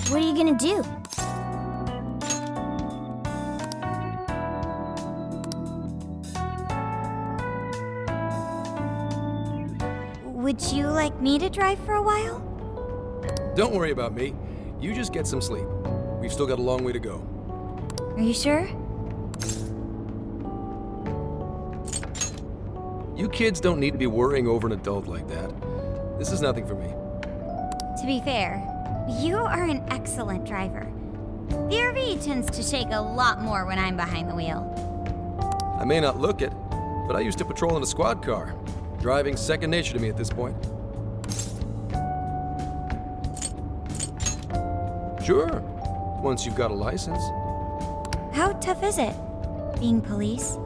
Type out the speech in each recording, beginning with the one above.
What are you gonna do? Would you like me to drive for a while? Don't worry about me. You just get some sleep. We've still got a long way to go. Are you sure? You kids don't need to be worrying over an adult like that. This is nothing for me. To be fair, you are an excellent driver. The RV tends to shake a lot more when I'm behind the wheel. I may not look it, but I used to patrol in a squad car. Driving's second nature to me at this point. Sure, once you've got a license. How tough is it, being police?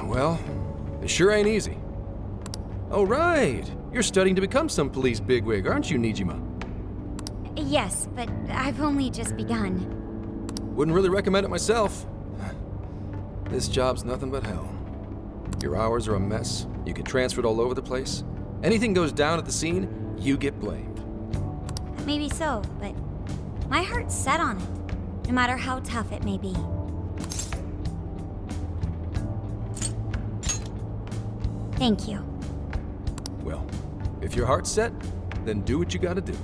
Well, it sure ain't easy. Oh, right. You're studying to become some police bigwig, aren't you, Nijima? Yes, but I've only just begun. Wouldn't really recommend it myself. This job's nothing but hell. Your hours are a mess. You get transferred all over the place. Anything goes down at the scene, you get blamed. Maybe so, but my heart's set on it, no matter how tough it may be. Thank you. Well, if your heart's set, then do what you gotta do.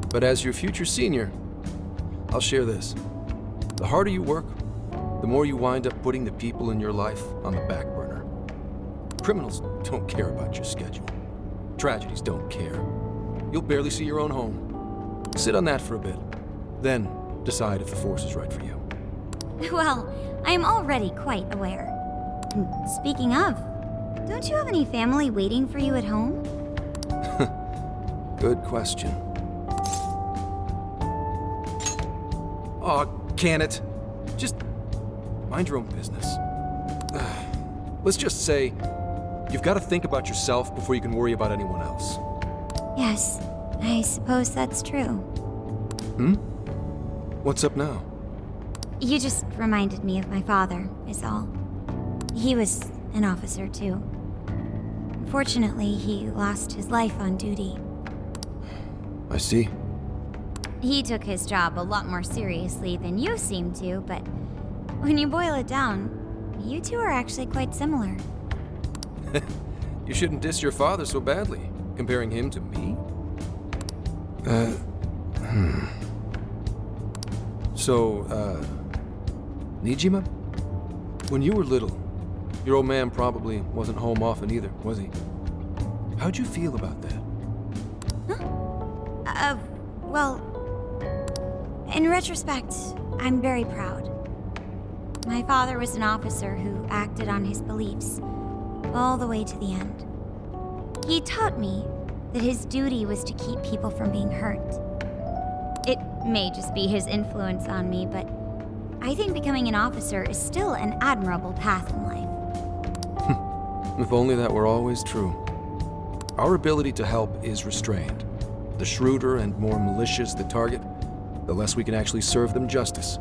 But as your future senior, I'll share this. The harder you work, the more you wind up putting the people in your life on the back burner. Criminals don't care about your schedule. Tragedies don't care. You'll barely see your own home. Sit on that for a bit, then decide if the force is right for you. Well, I am already quite aware. And speaking of, don't you have any family waiting for you at home? Good question. Aw, can it? Just mind your own business. Let's just say, you've got to think about yourself before you can worry about anyone else. Yes, I suppose that's true. What's up now? You just reminded me of my father, is all. He was an officer, too. Unfortunately, he lost his life on duty. I see. He took his job a lot more seriously than you seem to, but when you boil it down, you two are actually quite similar. You shouldn't diss your father so badly, comparing him to me. So, Nijima? When you were little, your old man probably wasn't home often either, was he? How'd you feel about that? Well, in retrospect, I'm very proud. My father was an officer who acted on his beliefs all the way to the end. He taught me that his duty was to keep people from being hurt. It may just be his influence on me, but I think becoming an officer is still an admirable path in life. If only that were always true. Our ability to help is restrained. The shrewder and more malicious the target, the less we can actually serve them justice.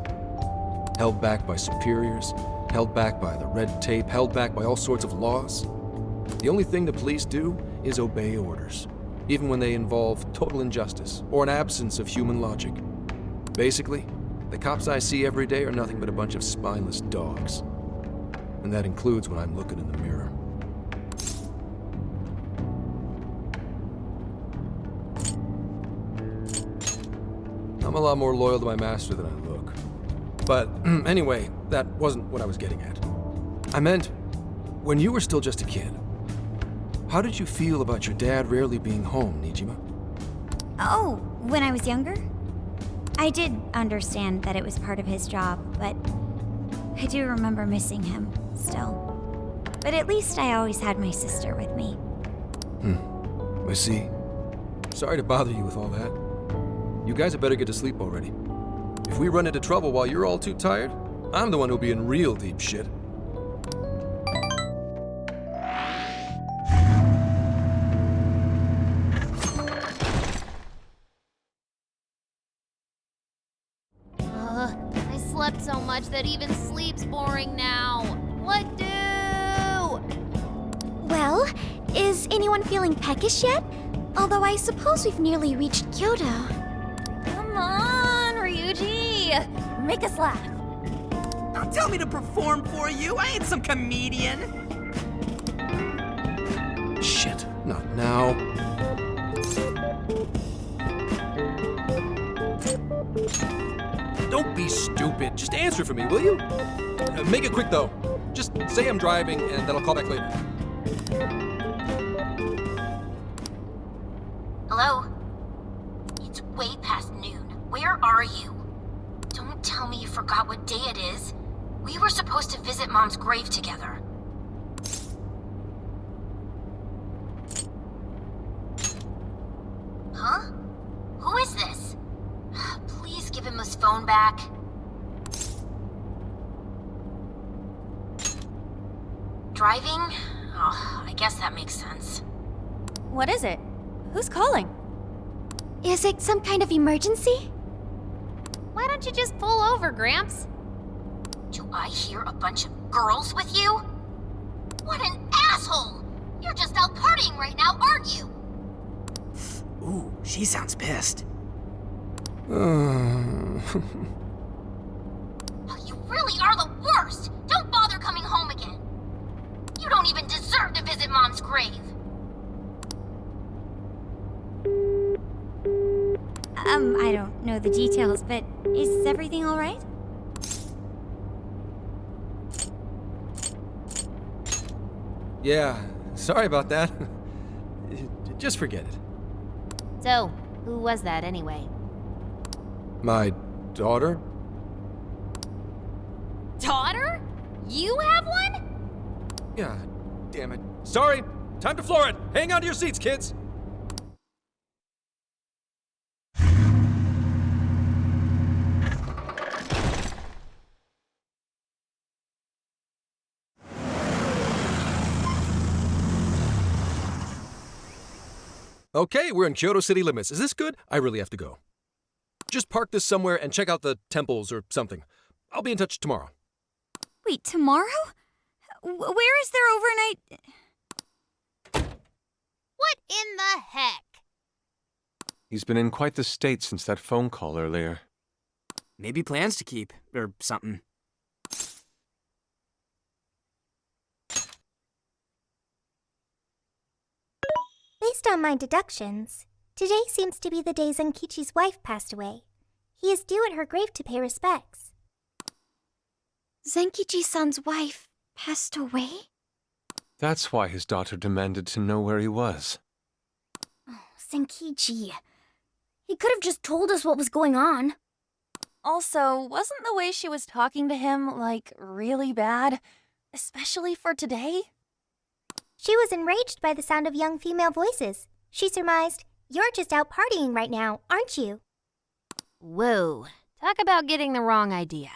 Held back by superiors, held back by the red tape, held back by all sorts of laws. The only thing the police do is obey orders, even when they involve total injustice or an absence of human logic. Basically, the cops I see every day are nothing but a bunch of spineless dogs. And that includes when I'm looking in the mirror. I'm a lot more loyal to my master than I look. But anyway, that wasn't what I was getting at. I meant, when you were still just a kid, how did you feel about your dad rarely being home, Nijima? Oh, when I was younger? I did understand that it was part of his job, but I do remember missing him, still. But at least I always had my sister with me. I see. Sorry to bother you with all that. You guys had better get to sleep already. If we run into trouble while you're all too tired, I'm the one who'll be in real deep shit. I slept so much that even sleep's boring now. What do? Well, is anyone feeling peckish yet? Although I suppose we've nearly reached Kyoto. Come on, Ryuji! Make us laugh. Don't tell me to perform for you. I ain't some comedian. Shit, not now. Don't be stupid. Just answer for me, will you? Make it quick, though. Just say I'm driving, and then I'll call back later. Hello? It's way past noon. Where are you? Don't tell me you forgot what day it is. We were supposed to visit Mom's grave together. Huh? Who is this? Please give him his phone back. Driving? Oh, I guess that makes sense. What is it? Who's calling? Is it some kind of emergency? Why don't you just pull over, Gramps? Do I hear a bunch of girls with you? What an asshole! You're just out partying right now, aren't you? Ooh, she sounds pissed. You really are the worst! Don't bother coming home again. You don't even deserve to visit Mom's grave. I don't know the details, but is everything all right? Yeah, sorry about that. Just forget it. So, who was that anyway? My daughter? Daughter? You have one? Yeah, damn it. Sorry, time to floor it. Hang on to your seats, kids. Okay, we're in Kyoto city limits. Is this good? I really have to go. Just park this somewhere and check out the temples or something. I'll be in touch tomorrow. Wait, tomorrow? Where is their overnight? What in the heck? He's been in quite the state since that phone call earlier. Maybe plans to keep, or something. Based on my deductions, today seems to be the day Zenkichi's wife passed away. He is due at her grave to pay respects. Zenkichi-san's wife passed away? That's why his daughter demanded to know where he was. Zenkichi. He could have just told us what was going on. Also, wasn't the way she was talking to him, like, really bad? Especially for today? She was enraged by the sound of young female voices. She surmised, "You're just out partying right now, aren't you?" Whoa. Talk about getting the wrong idea.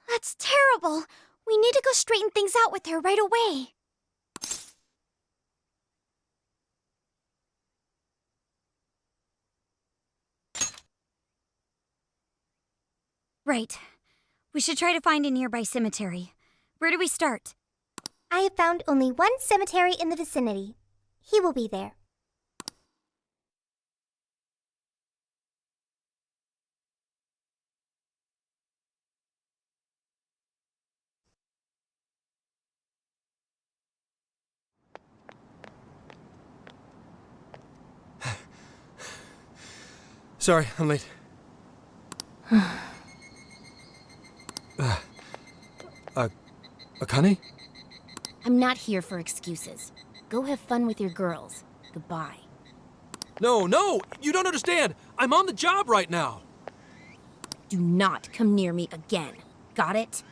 That's terrible. We need to go straighten things out with her right away. Right. We should try to find a nearby cemetery. Where do we start? I have found only one cemetery in the vicinity. He will be there. Sorry, I'm late. Akane? I'm not here for excuses. Go have fun with your girls. Goodbye. No, you don't understand. I'm on the job right now. Do not come near me again. Got it?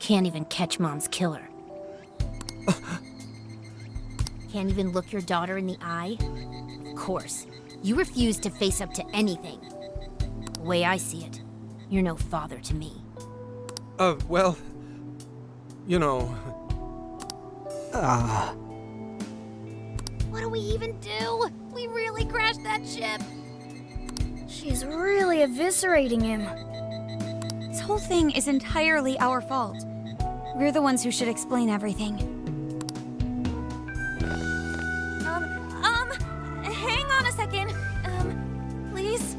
Can't even catch Mom's killer. Can't even look your daughter in the eye? Of course. You refuse to face up to anything. The way I see it, you're no father to me. Well, you know... What do we even do? We really crashed that ship. She's really eviscerating him. This whole thing is entirely our fault. We're the ones who should explain everything. Hang on a second. Please?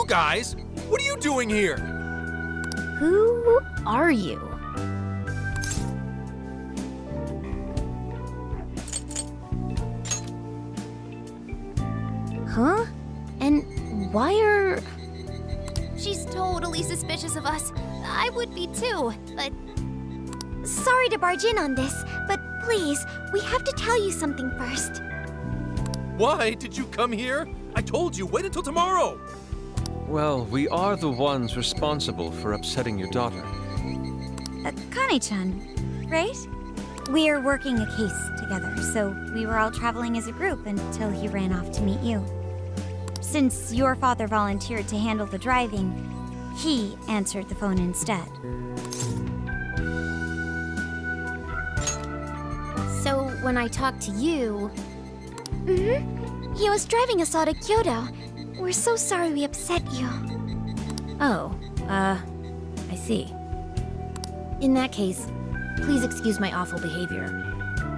you guys? What are you doing here? Who are you? Huh? And why are... She's totally suspicious of us. I would be too, but Sorry to barge in on this, but please, we have to tell you something first. Why did you come here? I told you, wait until tomorrow. Well, we are the ones responsible for upsetting your daughter. Akane-chan, right? We're working a case together, so we were all traveling as a group until he ran off to meet you. Since your father volunteered to handle the driving, he answered the phone instead. So when I talked to you... He was driving us all to Kyoto. We're so sorry we upset you. Oh, I see. In that case, please excuse my awful behavior.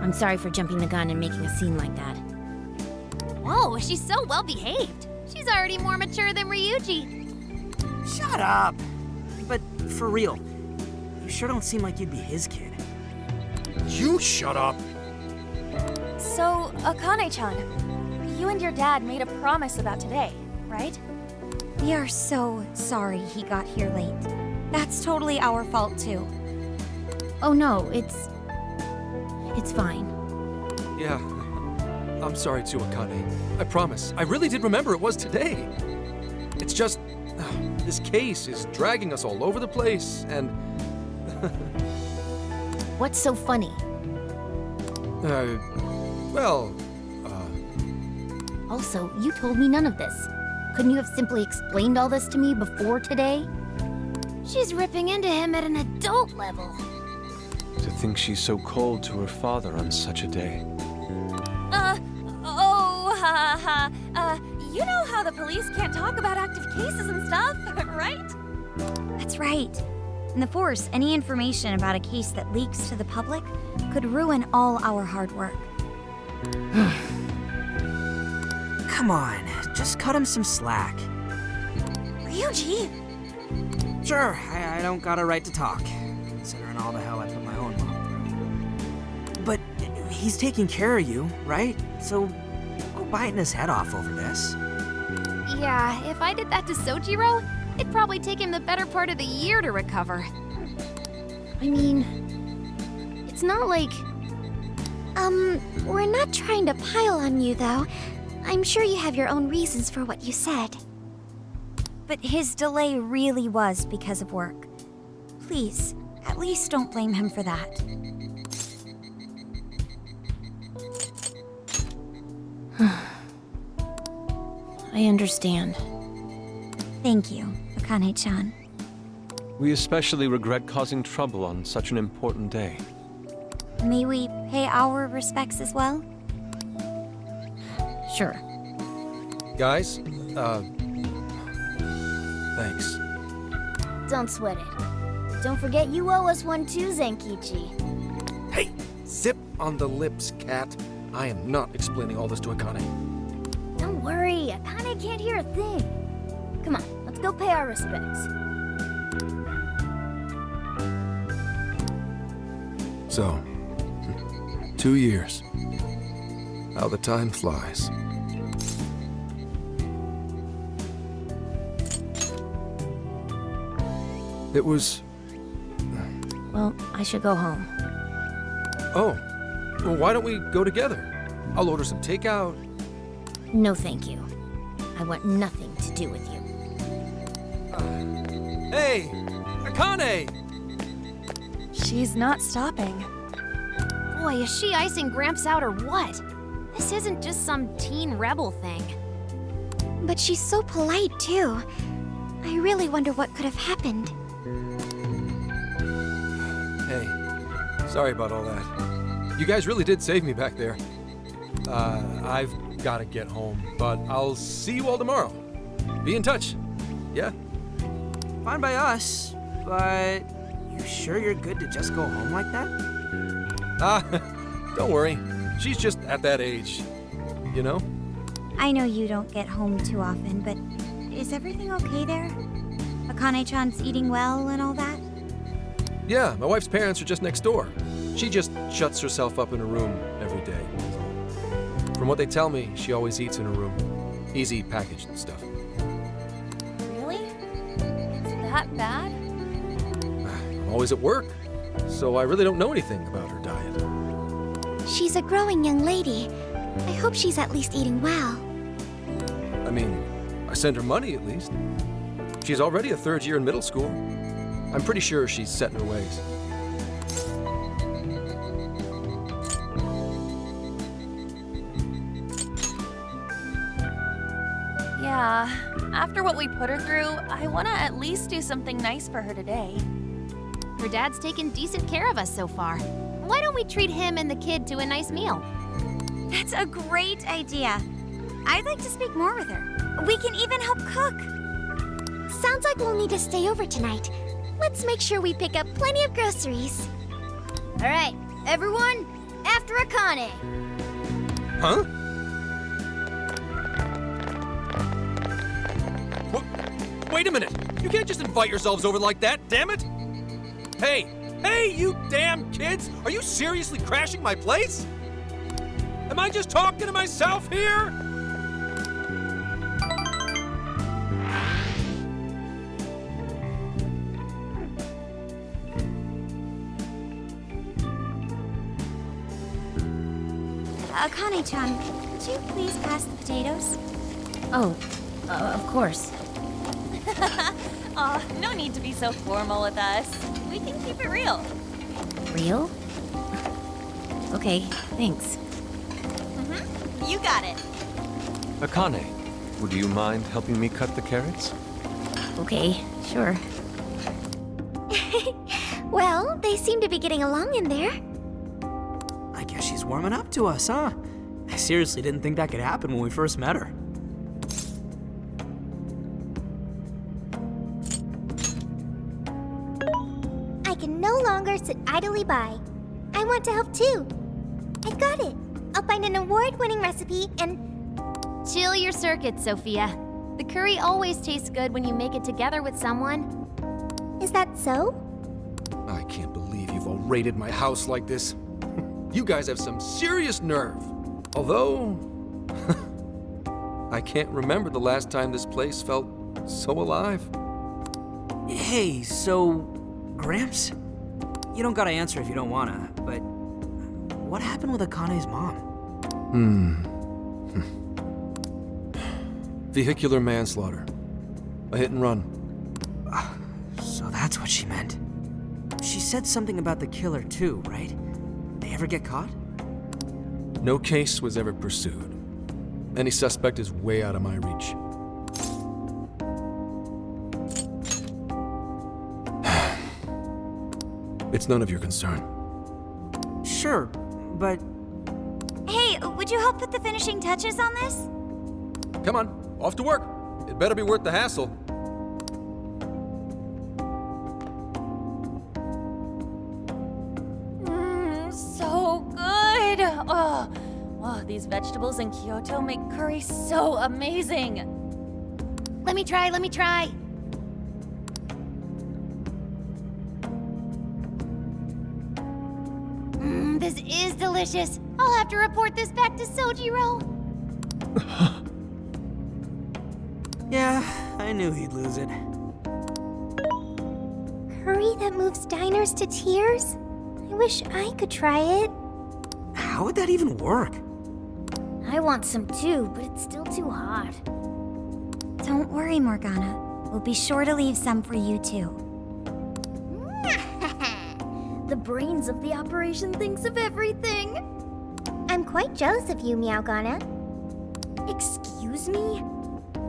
I'm sorry for jumping the gun and making a scene like that. whoa, she's so well behaved. She's already more mature than Ryuji. Shut up. But for real, you sure don't seem like you'd be his kid. You shut up. So, Akane-chan, you and your dad made a promise about today, right? We are so sorry he got here late. That's totally our fault, too. Oh no, it's fine. Yeah, I'm sorry too, Akane. I promise. I really did remember it was today. It's just, this case is dragging us all over the place, and... What's so funny? Well, Also, you told me none of this. Couldn't you have simply explained all this to me before today? She's ripping into him at an adult level. To think she's so cold to her father on such a day. You know how the police can't talk about active cases and stuff, right? That's right. In the Force, any information about a case that leaks to the public could ruin all our hard work. Come on, just cut him some slack. Ryuji! Sure, I don't got a right to talk, considering all the hell I put my own mom through. But he's taking care of you, right? So go biting his head off over this. Yeah, if I did that to Sojiro, it'd probably take him the better part of the year to recover. I mean, it's not like... We're not trying to pile on you, though. I'm sure you have your own reasons for what you said. But his delay really was because of work. Please, at least don't blame him for that. I understand. Thank you, Akane-chan. We especially regret causing trouble on such an important day. May we pay our respects as well? Sure. guys, thanks. Don't sweat it. Don't forget you owe us one too, Zenkichi. Hey, zip on the lips, cat. I am not explaining all this to Akane. Don't worry, Akane can't hear a thing. Come on, let's go pay our respects. So, 2 years. How the time flies. It was... Well, I should go home. Oh, well, why don't we go together? I'll order some takeout. No, thank you. I want nothing to do with you. Hey, Akane! She's not stopping. Boy, is she icing Gramps out or what? This isn't just some teen rebel thing. But she's so polite, too. I really wonder what could have happened. Hey, sorry about all that. You guys really did save me back there. I've got to get home, but I'll see you all tomorrow. Be in touch. Yeah? Fine by us, but you sure you're good to just go home like that? Don't worry. She's just at that age, you know? I know you don't get home too often, but is everything okay there? Akane-chan's eating well and all that? Yeah, my wife's parents are just next door. She just shuts herself up in her room every day. From what they tell me, she always eats in her room. Easy packaged stuff. Really? It's that bad? I'm always at work, so I really don't know anything about her diet. She's a growing young lady. I hope she's at least eating well. I mean, I send her money at least. She's already a third year in middle school. I'm pretty sure she's set in her ways. Yeah, after what we put her through, I want to at least do something nice for her today. Her dad's taken decent care of us so far. Why don't we treat him and the kid to a nice meal? That's a great idea. I'd like to speak more with her. We can even help cook. Sounds like we'll need to stay over tonight. Let's make sure we pick up plenty of groceries. All right, everyone, after Akane. Huh? Wait a minute! You can't just invite yourselves over like that, damn it! Hey! Hey, you damn kids! Are you seriously crashing my place? Am I just talking to myself here? Akane-chan, could you please pass the potatoes? Oh, of course. Aw, no need to be so formal with us. We can keep it real. Real? Okay, thanks. You got it. Akane, would you mind helping me cut the carrots? Okay, sure. Well, they seem to be getting along in there. I guess she's warming up to us, huh? I seriously didn't think that could happen when we first met her. I can no longer sit idly by. I want to help too. I've got it. I'll find an award-winning recipe and... Chill your circuits, Sophia. The curry always tastes good when you make it together with someone. Is that so? I can't believe you've all raided my house like this. You guys have some serious nerve. Although... I can't remember the last time this place felt so alive. Hey, so, Gramps? You don't gotta answer if you don't wanna, but what happened with Akane's mom? Vehicular manslaughter. A hit and run. So that's what she meant. She said something about the killer too, right? They ever get caught? No case was ever pursued. Any suspect is way out of my reach. It's none of your concern. Sure, but Hey, would you help put the finishing touches on this? Come on, off to work. It better be worth the hassle. So good. Oh, these vegetables in Kyoto make curry so amazing. Let me try. This is delicious. I'll have to report this back to Sojiro. yeah, I knew he'd lose it. Curry that moves diners to tears? I wish I could try it. How would that even work? I want some too, but it's still too hot. Don't worry, Morgana. We'll be sure to leave some for you too. The brains of the operation thinks of everything. I'm quite jealous of you, Meowgana. Excuse me?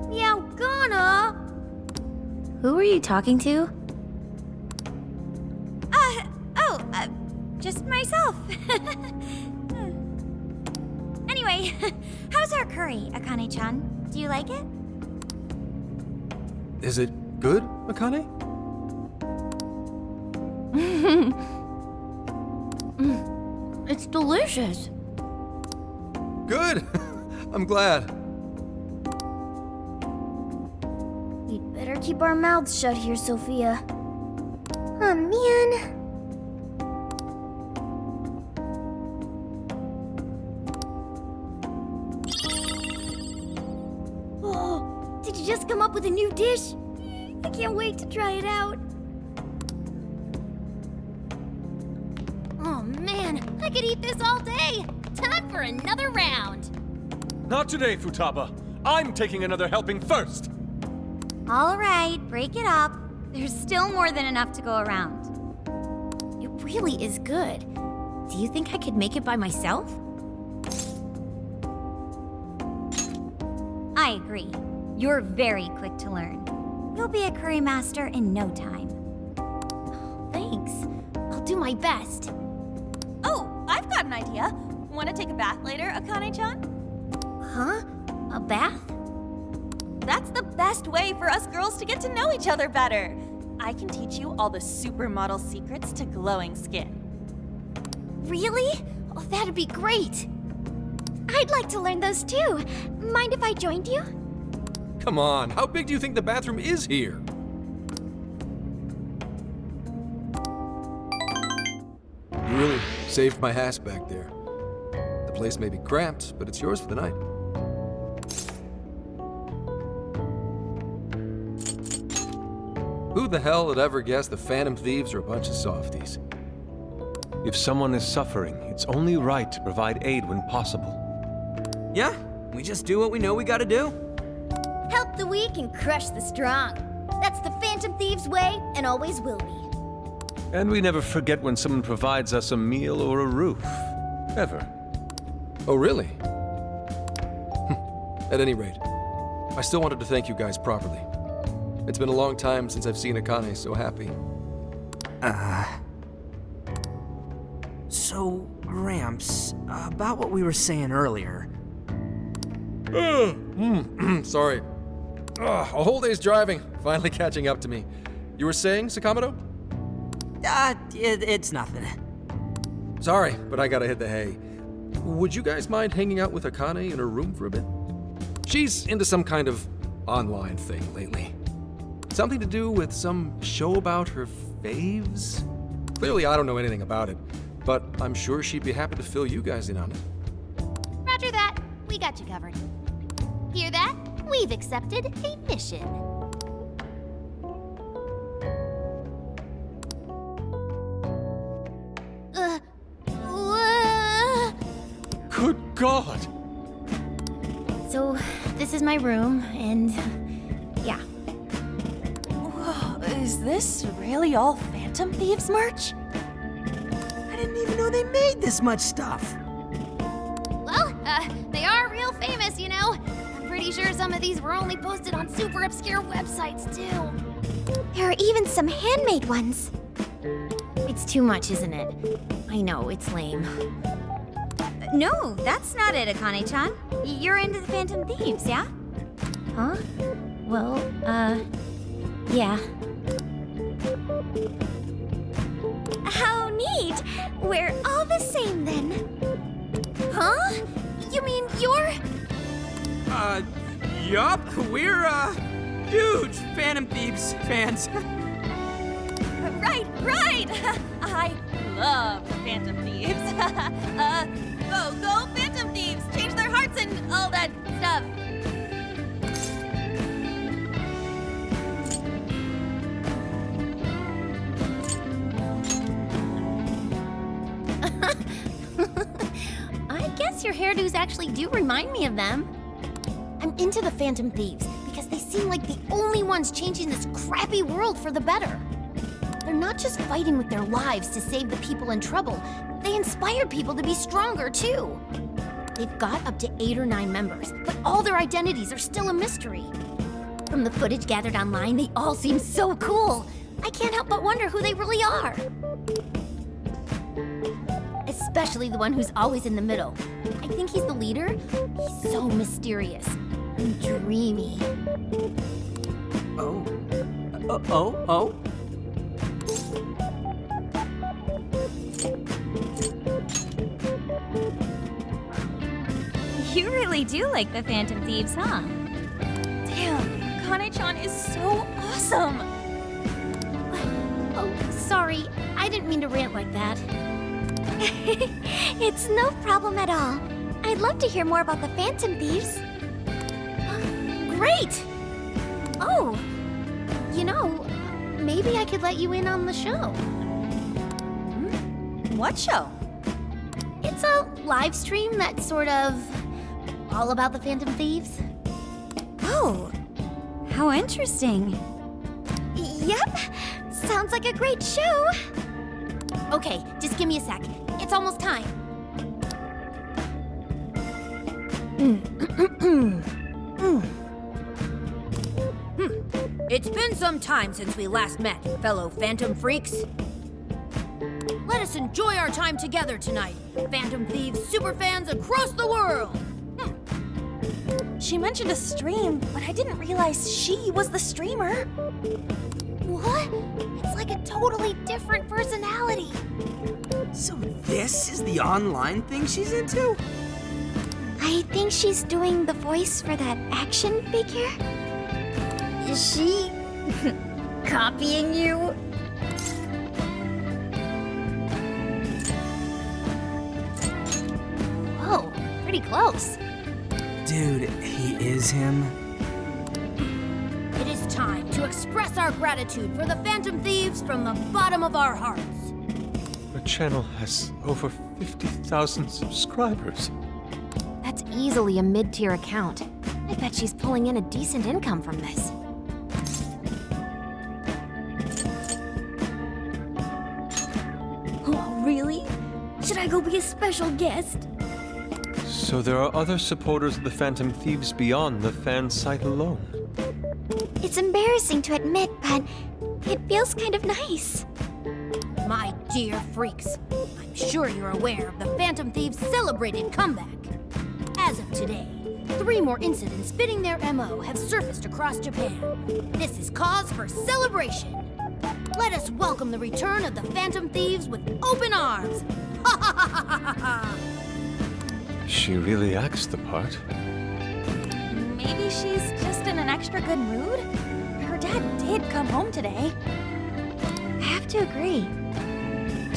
Meowgana? Who are you talking to? Just myself. Anyway, how's our curry, Akane-chan? Do you like it? Is it good, Akane? It's delicious. Good! I'm glad. keep our mouths shut here, Sophia. Oh, man. Oh, did you just come up with a new dish? I can't wait to try it out. Oh man, I could eat this all day. Time for another round. Not today, Futaba. I'm taking another helping first. All right, break it up. There's still more than enough to go around. It really is good. Do you think I could make it by myself? I agree. You're very quick to learn. You'll be a curry master in no time. Thanks. I'll do my best. Oh, I've got an idea. Want to take a bath later, Akane-chan? Huh? A bath? That's the best way for us girls to get to know each other better. I can teach you all the supermodel secrets to glowing skin. Really? Oh, that'd be great. I'd like to learn those too. Mind if I joined you? Come on, how big do you think the bathroom is here? You really saved my ass back there. The place may be cramped, but it's yours for the night. Who the hell would ever guess the Phantom Thieves are a bunch of softies? If someone is suffering, it's only right to provide aid when possible. Yeah, we just do what we know we gotta do. Help the weak and crush the strong. That's the Phantom Thieves way and always will be. And we never forget when someone provides us a meal or a roof. Ever. Oh, really? At any rate, I still wanted to thank you guys properly. It's been a long time since I've seen Akane so happy. So, Gramps, about what we were saying earlier. Sorry. A whole day's driving, finally catching up to me. You were saying, Sakamoto? It's nothing. Sorry, but I gotta hit the hay. Would you guys mind hanging out with Akane in her room for a bit? She's into some kind of online thing lately. Something to do with some show about her faves? Clearly, I don't know anything about it, but I'm sure she'd be happy to fill you guys in on it. Roger that. We got you covered. Hear that? We've accepted a mission. Good God! So, this is my room, and yeah. Whoa, is this really all Phantom Thieves merch? I didn't even know they made this much stuff. Well, they are real famous, you know. I'm pretty sure some of these were only posted on super obscure websites, too. There are even some handmade ones. It's too much, isn't it? I know, it's lame. No, that's not it, Akane-chan. You're into the Phantom Thieves, yeah? Huh? Well, yeah. How neat! We're all the same then. Huh? You mean you're... Yup, we're, huge Phantom Thieves fans. Right! I love the Phantom Thieves. Go Phantom Thieves! Change their hearts and all that stuff. I guess your hairdos actually do remind me of them. I'm into the Phantom Thieves because they seem like the only ones changing this crappy world for the better. They're not just fighting with their lives to save the people in trouble, they inspire people to be stronger too. They've got up to 8 or 9 members, but all their identities are still a mystery. From the footage gathered online, they all seem so cool. I can't help but wonder who they really are. Especially the one who's always in the middle. I think he's the leader. He's so mysterious and dreamy. Oh. You really do like the Phantom Thieves, huh? Damn, Akane-chan is so awesome. awesome! Oh, sorry. I didn't mean to rant like that. It's no problem at all. I'd love to hear more about the Phantom Thieves. Great! Oh, you know, maybe I could let you in on the show. What show? It's a live stream that's sort of all about the Phantom Thieves. Oh, how interesting. Yep, sounds like a great show. Okay, just give me a sec. It's almost time. It's been some time since we last met, fellow Phantom Freaks. Let us enjoy our time together tonight, Phantom Thieves superfans across the world! She mentioned a stream, but I didn't realize she was the streamer. What? It's like a totally different personality. So this is the online thing she's into? I think she's doing the voice for that action figure. Is she copying you? Whoa, pretty close. Dude, he is him. It is time to express our gratitude for the Phantom Thieves from the bottom of our hearts. Her channel has over 50,000 subscribers. That's easily a mid-tier account. I bet she's pulling in a decent income from this. Oh, really? Should I go be a special guest? So there are other supporters of the Phantom Thieves beyond the fan site alone. It's embarrassing to admit, but it feels kind of nice. My dear freaks, I'm sure you're aware of the Phantom Thieves' celebrated comeback. As of today, 3 more incidents fitting their MO have surfaced across Japan. This is cause for celebration. Let us welcome the return of the Phantom Thieves with open arms. Ha ha ha ha ha ha! She really acts the part. Maybe she's just in an extra good mood? Her dad did come home today. I have to agree.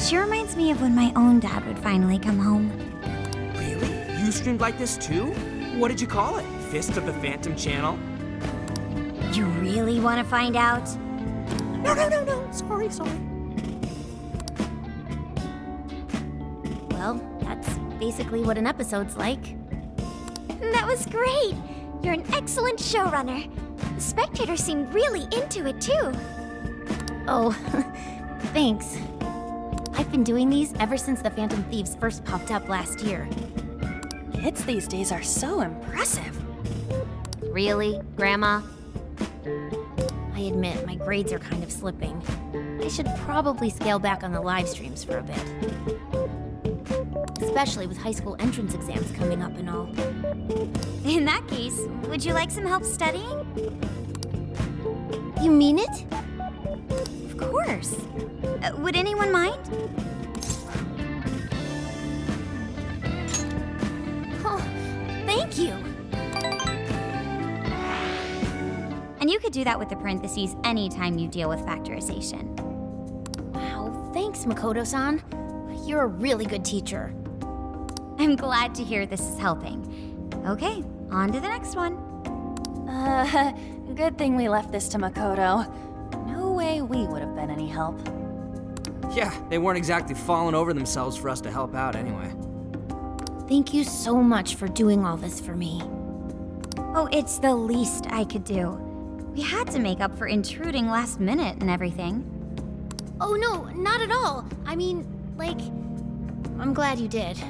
She reminds me of when my own dad would finally come home. Really? You streamed like this too? What did you call it? Fist of the Phantom channel? You really want to find out? No. Sorry. Well, that's basically what an episode's like. That was great. You're an excellent showrunner. The spectators seemed really into it too. Oh, thanks. I've been doing these ever since the Phantom Thieves first popped up last year. Kids these days are so impressive. Really, Grandma? I admit, my grades are kind of slipping. I should probably scale back on the live streams for a bit. Especially with high school entrance exams coming up and all. In that case, would you like some help studying? You mean it? Of course. Would anyone mind? Oh, thank you. And you could do that with the parentheses anytime you deal with factorization. Wow, thanks, Makoto-san. You're a really good teacher. I'm glad to hear this is helping. Okay, on to the next one. Good thing we left this to Makoto. No way we would have been any help. Yeah, they weren't exactly falling over themselves for us to help out anyway. Thank you so much for doing all this for me. Oh, it's the least I could do. We had to make up for intruding last minute and everything. Oh no, not at all. I mean, like, I'm glad you did.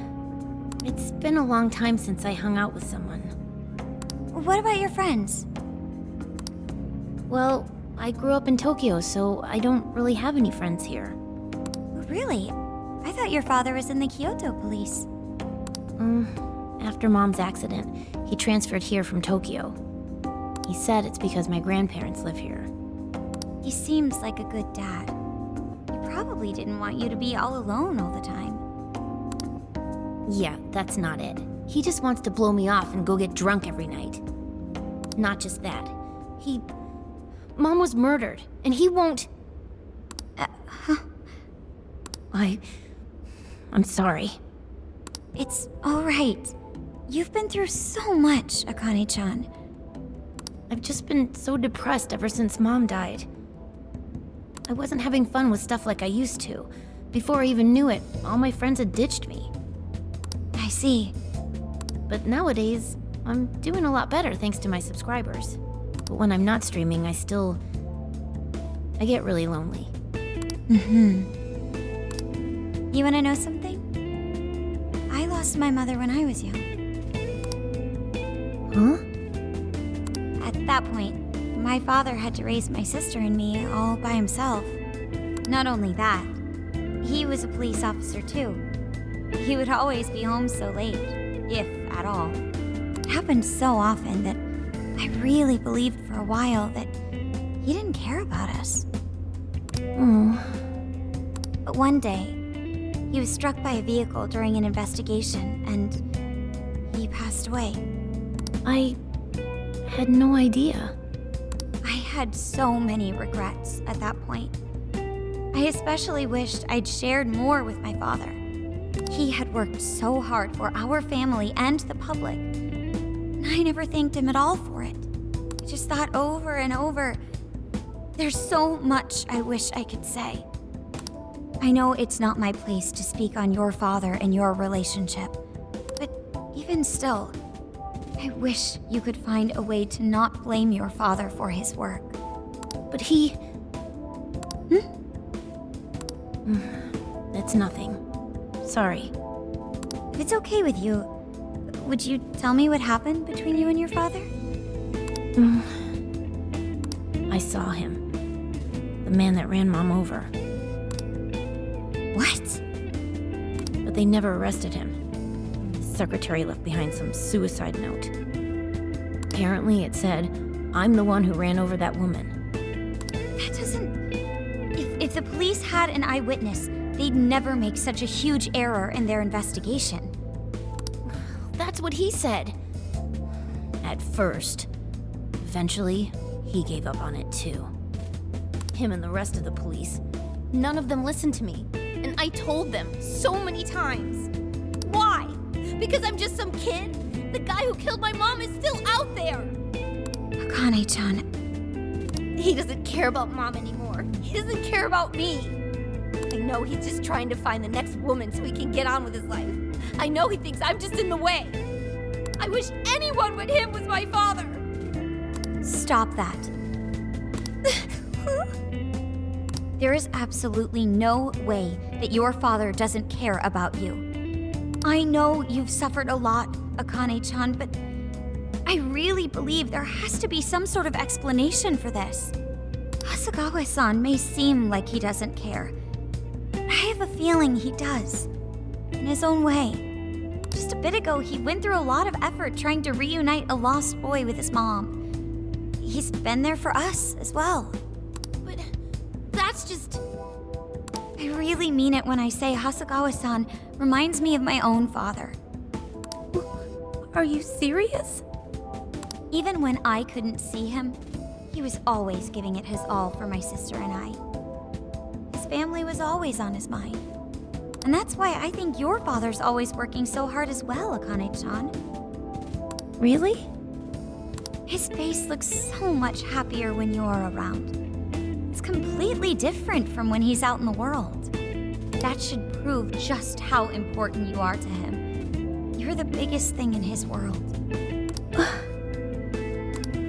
It's been a long time since I hung out with someone. What about your friends? Well, I grew up in Tokyo, so I don't really have any friends here. Really? I thought your father was in the Kyoto police. After Mom's accident, he transferred here from Tokyo. He said it's because my grandparents live here. He seems like a good dad. He probably didn't want you to be all alone all the time. Yeah, that's not it. He just wants to blow me off and go get drunk every night. Not just that. Mom was murdered, and he won't... I'm sorry. It's all right. You've been through so much, Akane-chan. I've just been so depressed ever since Mom died. I wasn't having fun with stuff like I used to. Before I even knew it, all my friends had ditched me. I see. But nowadays, I'm doing a lot better thanks to my subscribers. But when I'm not streaming, I get really lonely. You wanna know something? I lost my mother when I was young. Huh? At that point, my father had to raise my sister and me all by himself. Not only that, he was a police officer too. He would always be home so late, if at all. It happened so often that I really believed for a while that he didn't care about us. But one day, he was struck by a vehicle during an investigation, and he passed away. I had no idea. I had so many regrets at that point. I especially wished I'd shared more with my father. He had worked so hard for our family and the public, and I never thanked him at all for it. I just thought over and over, there's so much I wish I could say. I know it's not my place to speak on your father and your relationship, but even still, I wish you could find a way to not blame your father for his work. But he... It's nothing. Sorry. If it's okay with you, would you tell me what happened between you and your father? I saw him. The man that ran Mom over. What? But they never arrested him. His secretary left behind some suicide note. Apparently it said, "I'm the one who ran over that woman." That doesn't... If the police had an eyewitness, they'd never make such a huge error in their investigation. That's what he said. At first. Eventually, he gave up on it too. Him and the rest of the police. None of them listened to me. And I told them so many times. Why? Because I'm just some kid? The guy who killed my mom is still out there! Akane-chan... He doesn't care about Mom anymore. He doesn't care about me. I know he's just trying to find the next woman so he can get on with his life. I know he thinks I'm just in the way. I wish anyone but him was my father. Stop that. There is absolutely no way that your father doesn't care about you. I know you've suffered a lot, Akane-chan, but I really believe there has to be some sort of explanation for this. Hasegawa-san may seem like he doesn't care, but I have a feeling he does, in his own way. Just a bit ago, he went through a lot of effort trying to reunite a lost boy with his mom. He's been there for us as well. But that's just... I really mean it when I say Hasegawa-san reminds me of my own father. Are you serious? Even when I couldn't see him, he was always giving it his all for my sister and I. His family was always on his mind. And that's why I think your father's always working so hard as well, Akane-chan. Really? His face looks so much happier when you're around. It's completely different from when he's out in the world. That should prove just how important you are to him. You're the biggest thing in his world.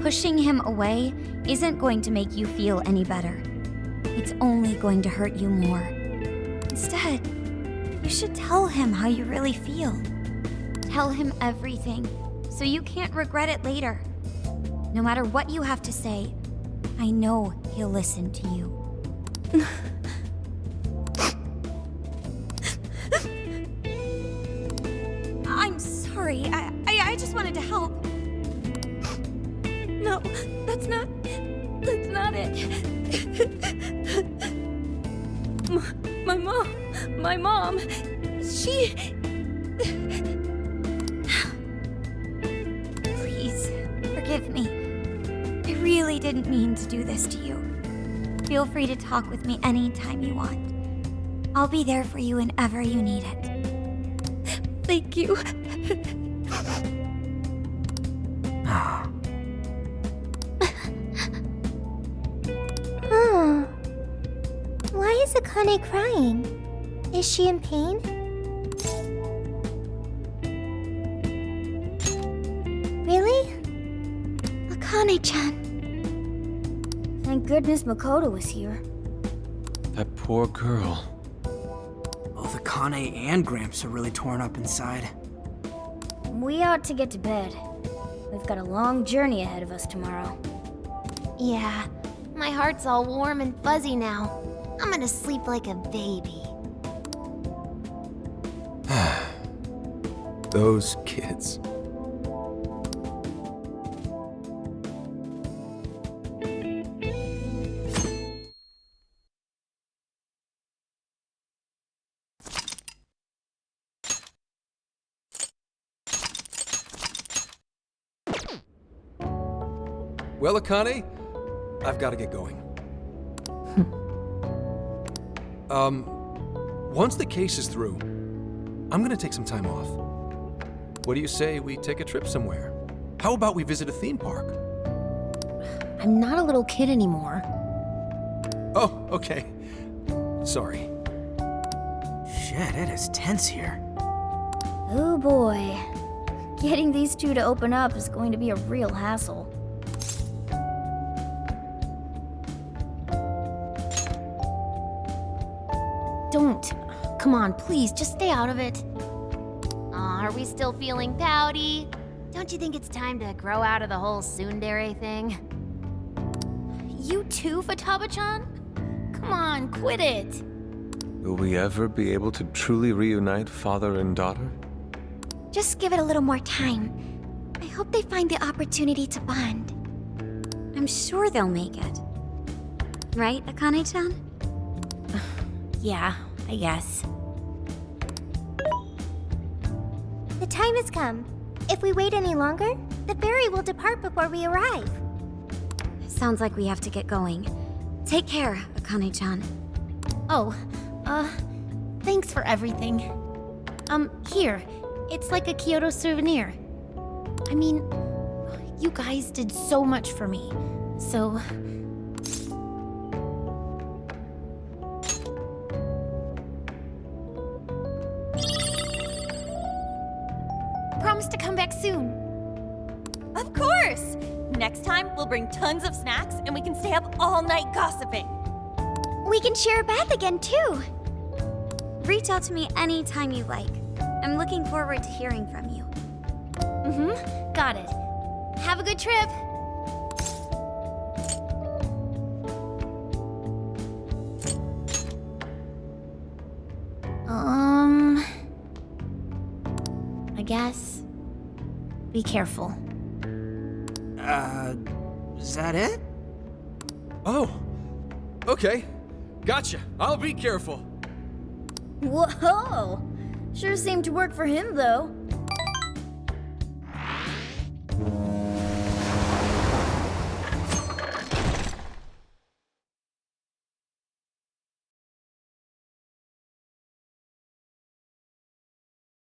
Pushing him away isn't going to make you feel any better. It's only going to hurt you more. Instead, you should tell him how you really feel. Tell him everything, so you can't regret it later. No matter what you have to say, I know he'll listen to you. I'm sorry, I just wanted to help. No, that's not it. My mom, she... Please, forgive me. I really really didn't mean to do this to you. Feel free to talk with me anytime you want. I'll be there for you whenever you need it. Thank you. Huh. Why is Akane crying? Is she in pain? Really? Akane-chan. Thank goodness Makoto was here. That poor girl. Both Akane and Gramps are really torn up inside. We ought to get to bed. We've got a long journey ahead of us tomorrow. Yeah, my heart's all warm and fuzzy now. I'm gonna sleep like a baby. Those kids. Well, Akane, I've got to get going. Once the case is through, I'm gonna take some time off. What do you say we take a trip somewhere? How about we visit a theme park? I'm not a little kid anymore. Oh, okay. Sorry. Shit, it is tense here. Oh boy. Getting these two to open up is going to be a real hassle. Don't. Come on, please, just stay out of it. Aw, are we still feeling pouty? Don't you think it's time to grow out of the whole tsundere thing? You too, Futaba-chan? Come on, quit it. Will we ever be able to truly reunite father and daughter? Just give it a little more time. I hope they find the opportunity to bond. I'm sure they'll make it. Right, Akane-chan? Yeah, I guess. The time has come. If we wait any longer, the ferry will depart before we arrive. Sounds like we have to get going. Take care, Akane-chan. Oh, thanks for everything. Here. It's like a Kyoto souvenir. I mean, you guys did so much for me. So... Promise to come back soon. Of course! Next time, we'll bring tons of snacks and we can stay up all night gossiping. We can share a bath again, too. Reach out to me anytime you like. I'm looking forward to hearing from you. Got it. Have a good trip. I guess. Be careful. Is that it? Oh, okay. Gotcha. I'll be careful. Whoa! Sure seemed to work for him, though.